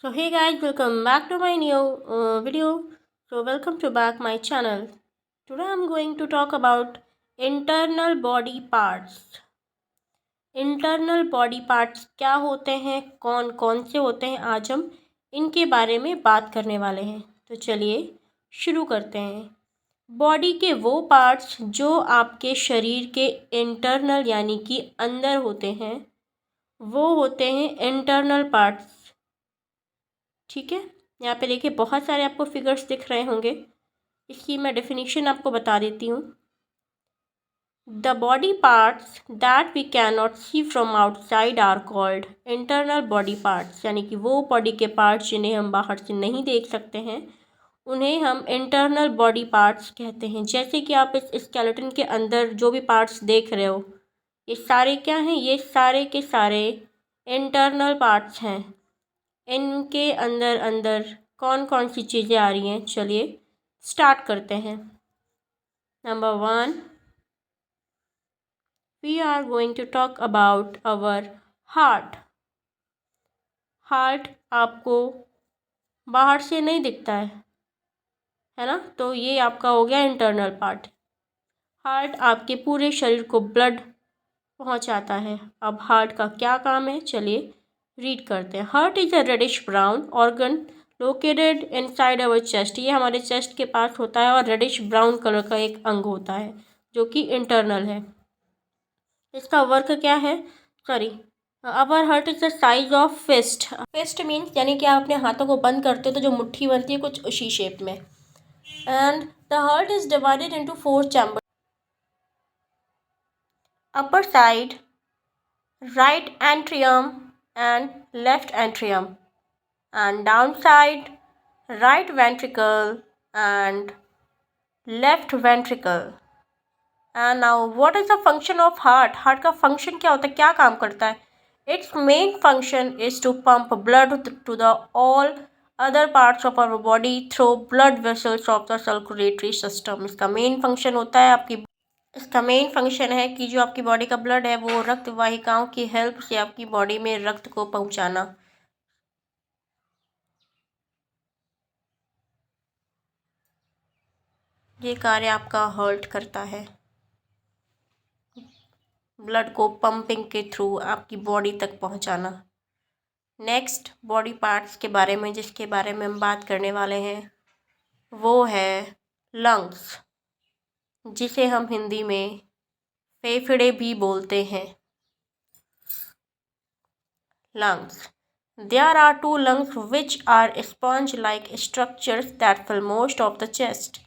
So hey guys, welcome back to my new video. So welcome to back my channel. Today I'm going to talk about internal body parts. Internal body parts क्या होते हैं, कौन कौन से होते हैं, आज हम इनके बारे में बात करने वाले हैं। तो चलिए शुरू करते हैं। बॉडी के वो पार्ट्स जो आपके शरीर के इंटरनल यानी कि अंदर होते हैं वो होते हैं इंटरनल पार्ट्स। ठीक है, यहाँ पे देखिए बहुत सारे आपको फिगर्स दिख रहे होंगे। इसकी मैं डेफिनेशन आपको बता देती हूँ। The body parts that we can not see from outside are called internal body parts, यानी कि वो बॉडी के पार्ट्स जिन्हें हम बाहर से नहीं देख सकते हैं उन्हें हम इंटरनल बॉडी पार्ट्स कहते हैं। जैसे कि आप इस स्केलेटन के अंदर जो भी पार्ट्स देख रहे हो, ये सारे क्या हैं? ये सारे के सारे इंटरनल पार्ट्स हैं। इनके अंदर अंदर कौन कौन सी चीज़ें आ रही हैं, चलिए स्टार्ट करते हैं। Number 1, we are going to talk about our heart. Heart आपको बाहर से नहीं दिखता है ना, तो ये आपका हो गया इंटरनल पार्ट। हार्ट आपके पूरे शरीर को ब्लड पहुंचाता है। अब हार्ट का क्या काम है, चलिए रीड करते हैं। Heart is a reddish brown organ located inside our chest. ये हमारे चेस्ट के पास होता है और रेडिश ब्राउन कलर का एक अंग होता है जो कि इंटरनल है। इसका वर्क क्या है? Sorry, our heart is the size of fist. Fist means यानी कि आप अपने हाथों को बंद करते हो तो जो मुट्ठी बनती है कुछ उसी शेप में। And the heart is divided into 4 chamber. Upper side right atrium and left atrium, and downside right ventricle and left ventricle. And now what is the function of heart? Heart का function क्या होता है, क्या काम करता है? Its main function is to pump blood to the all other parts of our body through blood vessels of the circulatory system. इसका main function होता है इसका मेन फंक्शन है कि जो आपकी बॉडी का ब्लड है वो रक्त वाहिकाओं की हेल्प से आपकी बॉडी में रक्त को पहुंचाना। ये कार्य आपका हार्ट करता है, ब्लड को पंपिंग के थ्रू आपकी बॉडी तक पहुंचाना। नेक्स्ट बॉडी पार्ट्स के बारे में जिसके बारे में हम बात करने वाले हैं वो है लंग्स, जिसे हम हिंदी में फेफड़े भी बोलते हैं। lungs. There are 2 lungs which are sponge-like structures that fill most of the chest.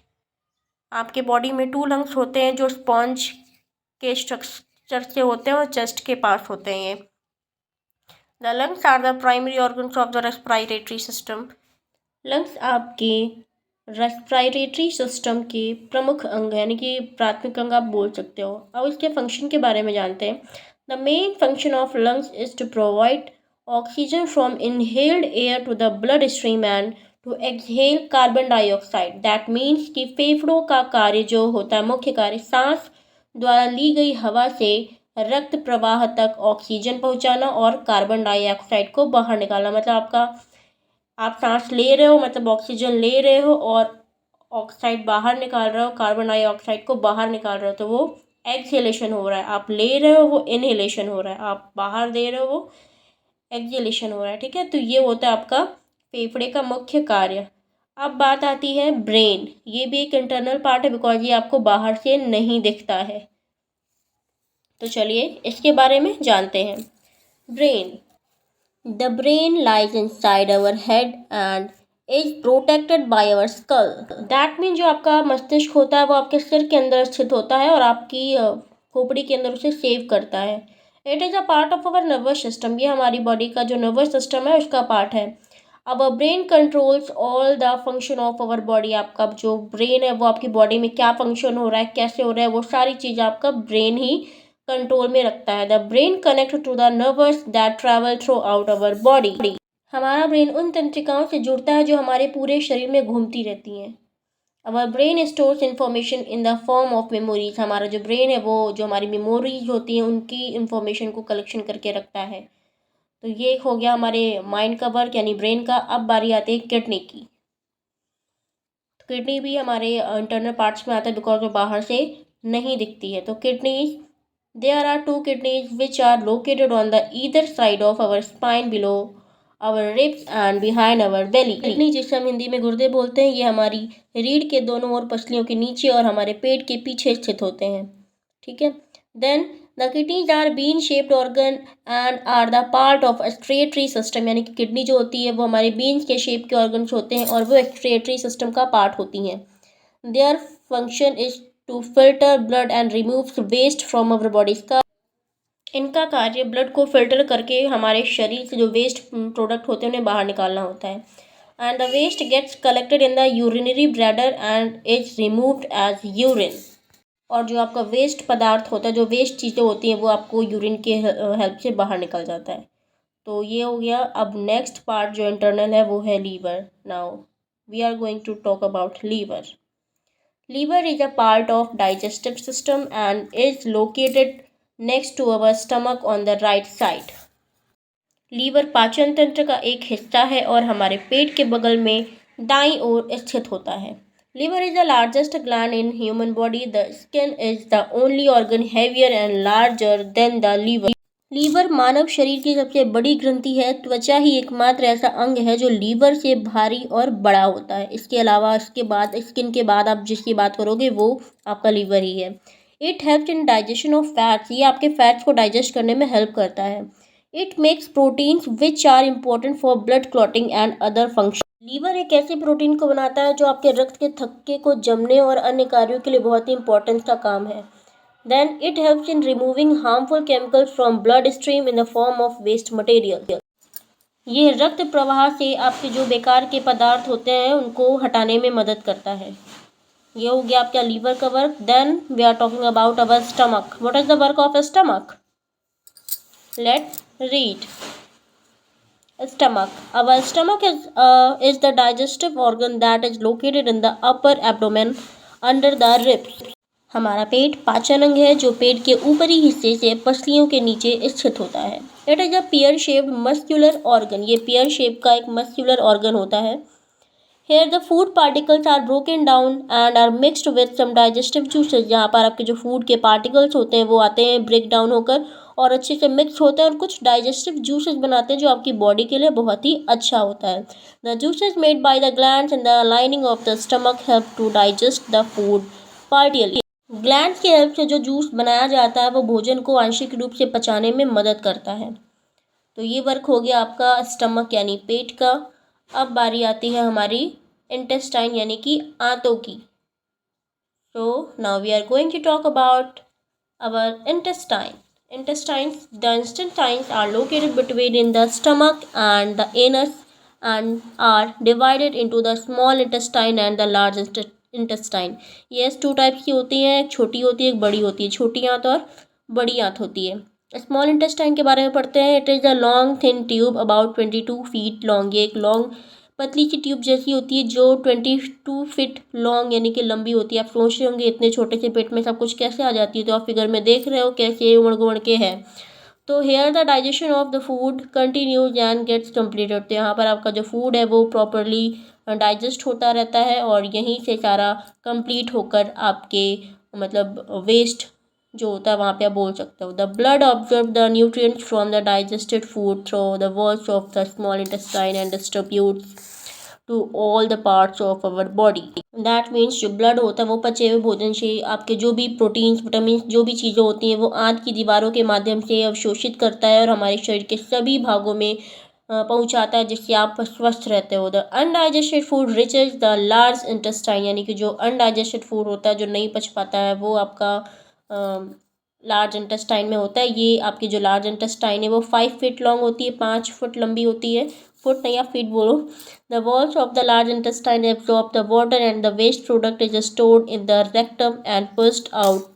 आपके बॉडी में 2 lungs होते हैं जो स्पॉन्ज के स्ट्रक्चर से होते हैं और चेस्ट के पास होते हैं। The lungs are the primary organs of the respiratory system. Lungs आपके रेस्पिरेटरी सिस्टम के प्रमुख अंग यानी कि प्राथमिक अंग आप बोल सकते हो। अब इसके फंक्शन के बारे में जानते हैं। The main function of lungs is to provide oxygen from inhaled air to the blood stream and to exhale carbon dioxide. That means कि फेफड़ों का कार्य जो होता है, मुख्य कार्य सांस द्वारा ली गई हवा से रक्त प्रवाह तक ऑक्सीजन पहुंचाना और कार्बन डाइऑक्साइड को बाहर निकालना। मतलब आप सांस ले रहे हो, मतलब ऑक्सीजन ले रहे हो और ऑक्साइड बाहर निकाल रहे हो, कार्बन डाइऑक्साइड को बाहर निकाल रहे हो, तो वो एक्सहेलेशन हो रहा है। आप ले रहे हो वो इनहेलेशन हो रहा है, आप बाहर दे रहे हो वो एक्सहेलेशन हो रहा है। ठीक है, तो ये होता है आपका फेफड़े का मुख्य कार्य। अब बात आती है ब्रेन। ये भी एक इंटरनल पार्ट है बिकॉज ये आपको बाहर से नहीं दिखता है। तो चलिए इसके बारे में जानते हैं। Brain. The brain lies inside our head and is protected by our skull. That means जो आपका मस्तिष्क होता है वो आपके सिर के अंदर स्थित होता है और आपकी खोपड़ी के अंदर उसे सेव करता है। It is a part of our nervous system. ये हमारी बॉडी का जो नर्वस सिस्टम है उसका पार्ट है। Our brain controls all the function of our body. आपका जो ब्रेन है वो आपकी बॉडी में क्या फंक्शन हो रहा है, कैसे हो रहा है, वो सारी चीज़ आपका ब्रेन ही कंट्रोल में रखता है। The brain connect to the nerves that travel throughout our body. हमारा ब्रेन उन तंत्रिकाओं से जुड़ता है जो हमारे पूरे शरीर में घूमती रहती हैं। Our brain stores information in the form of memories. हमारा जो ब्रेन है वो जो हमारी मेमोरीज होती हैं उनकी इंफॉर्मेशन को कलेक्शन करके रखता है। तो ये हो गया हमारे माइंड का वर्क यानी ब्रेन का। अब बारी आती है किडनी की। किडनी भी हमारे इंटरनल पार्ट्स में आता है बिकॉज वो बाहर से नहीं दिखती है। तो kidneys, there are two kidneys which are located on the either side of our spine below our ribs and behind our belly. Kidney जिसे हम हिंदी में गुर्दे बोलते हैं, ये हमारी रीढ़ के दोनों ओर पसलियों के नीचे और हमारे पेट के पीछे स्थित होते हैं। ठीक है। Then the kidneys are bean shaped organ and are the part of excretory system, यानी कि किडनी जो होती है वो हमारे बीन्स के शेप के ऑर्गन्स होते हैं और वो एक्सक्रीटरी सिस्टम का पार्ट होती हैं। Their function is to filter blood and remove waste from our bodies का। इनका कार्य ब्लड को फिल्टर करके हमारे शरीर से जो वेस्ट प्रोडक्ट होते हैं उन्हें बाहर निकालना होता है। And the waste gets collected in the urinary bladder and is removed as urine. और जो आपका वेस्ट पदार्थ होता है, जो वेस्ट चीज़ें होती हैं, वो आपको यूरिन के हेल्प से बाहर निकल जाता है। तो ये हो गया। अब नेक्स्ट पार्ट जो इंटरनल है वो है liver. Now we are going to talk about liver. Liver is a part of digestive system and is located next to our stomach on the right side. Liver पाचन तंत्र का एक हिस्सा है और हमारे पेट के बगल में दाईं ओर स्थित होता है। Liver is the largest gland in human body. The skin is the only organ heavier and larger than the liver. Liver मानव शरीर की सबसे बड़ी ग्रंथि है। त्वचा ही एकमात्र ऐसा अंग है जो लीवर से भारी और बड़ा होता है। इसके अलावा इसके बाद स्किन के बाद आप जिसकी बात करोगे वो आपका लीवर ही है। It helps in digestion of fats, ये आपके फैट्स को डाइजेस्ट करने में हेल्प करता है। It makes proteins which are important for blood clotting and other function. Liver एक ऐसे प्रोटीन को बनाता है जो आपके रक्त के थक्के को जमने और अन्य कार्यों के लिए बहुत ही इंपॉर्टेंट का काम है। Then it helps in removing harmful chemicals from blood stream in the form of waste material. ये रक्त प्रवाह से आपके जो बेकार के पदार्थ होते हैं उनको हटाने में मदद करता है। ये हो गया आपका लीवर का work. Then we are talking about our stomach. What is the work of a stomach? Let's read. Stomach. Our stomach is the digestive organ that is located in the upper abdomen under the ribs. हमारा पेट पाचन अंग है जो पेट के ऊपरी हिस्से से पसलियों के नीचे स्थित होता है। It is a pear shaped muscular organ, ये पेयर शेप का एक मस्क्यूलर ऑर्गन होता है। Here the food particles are broken down and are mixed with some digestive juices, जहाँ पर आपके जो फूड के पार्टिकल्स होते हैं वो आते हैं ब्रेक डाउन होकर और अच्छे से मिक्स होते हैं और कुछ डाइजेस्टिव जूसेस बनाते हैं जो आपकी बॉडी के लिए बहुत ही अच्छा होता है। The juices made by the glands in the lining of the stomach help to digest the food partially. Glands की हेल्प से जो जूस बनाया जाता है वो भोजन को आंशिक रूप से पचाने में मदद करता है। तो ये वर्क हो गया आपका स्टमक यानी पेट का। अब बारी आती है हमारी इंटेस्टाइन यानी कि आंतों की। So now we are going to talk about our intestine. The intestines are located between in the stomach and the anus and are divided into the small intestine and the large intestine. Yes, two types की होती हैं, एक छोटी होती है एक बड़ी होती है। छोटी आंत और बड़ी आंत होती है। स्मॉल इंटेस्टाइन के बारे में पढ़ते हैं। It is a long thin tube about 22 feet long. ये एक लॉन्ग पतली सी ट्यूब जैसी होती है जो 22 फीट लॉन्ग यानी कि लंबी होती है। आप सोच रहे होंगे इतने छोटे से पेट में सब कुछ कैसे आ जाती है, तो आप फिगर में देख रहे हो कैसे उमड़ गुमड़ के है। तो here the digestion of the food continues and gets completed. तो यहाँ पर आपका जो फूड है वो प्रॉपरली डाइजेस्ट होता रहता है और यहीं से सारा कंप्लीट होकर आपके मतलब वेस्ट जो होता है वहाँ पे आप बोल सकते हो। The blood observe the nutrients from the digested food through the walls of the small intestine and distributes to all the parts of our body. That means जो ब्लड होता है वो पचे हुए भोजन से आपके जो भी प्रोटीन्स विटामिन जो भी चीज़ें होती हैं वो आंत की दीवारों के माध्यम से अवशोषित करता है और हमारे शरीर के सभी भागों में पहुंचाता है जिससे आप स्वस्थ रहते हो। The undigested food reaches the large intestine, यानी कि जो अनडाइजेस्टेड फूड होता है जो नहीं पच पाता है वो आपका लार्ज इंटेस्टाइन में होता है। ये आपकी जो लार्ज इंटेस्टाइन है वो 5 फीट लॉन्ग होती है, 5 फुट लंबी होती है। फुट नहीं आप फीट बोलो। The walls of the large intestine absorb the water and the waste product is stored in the rectum and pushed out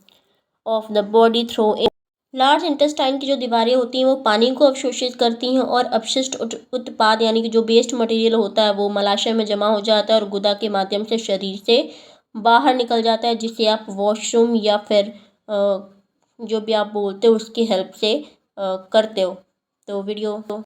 of the body through. Large intestine की जो दीवारें होती हैं वो पानी को अवशोषित करती हैं और अपशिष्ट उत्पाद यानी कि जो वेस्ट मटेरियल होता है वो मलाशय में जमा हो जाता है और गुदा के माध्यम से शरीर से बाहर निकल जाता है जिससे आप वॉशरूम या फिर जो भी आप बोलते हो उसकी हेल्प से करते हो। तो वीडियो